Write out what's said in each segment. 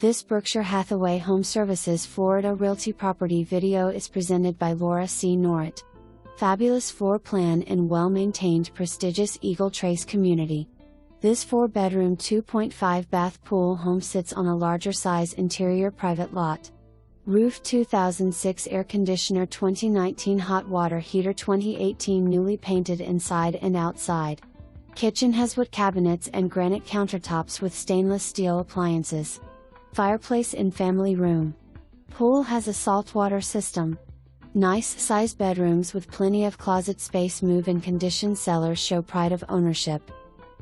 This Berkshire Hathaway HomeServices Florida Realty property video is presented by Laura C. Norat. Fabulous floor plan in well-maintained prestigious Eagle Trace community. This 4-bedroom 2.5-bath pool home sits on a larger size interior private lot. Roof 2006 air conditioner 2019 hot water heater 2018 newly painted inside and outside. Kitchen has wood cabinets and granite countertops with stainless steel appliances. Fireplace in family room. Pool has a saltwater system. Nice size bedrooms with plenty of closet space. Move-in condition. Sellers show pride of ownership.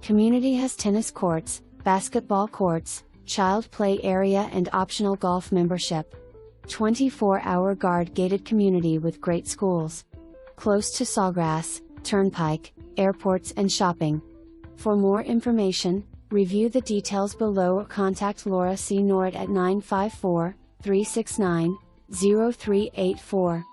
Community has tennis courts, basketball courts, child play area and optional golf membership. 24-hour guard gated community with great schools. Close to Sawgrass, Turnpike, airports and shopping. For more information, review the details below or contact Laura C. Norat at 954-369-0384.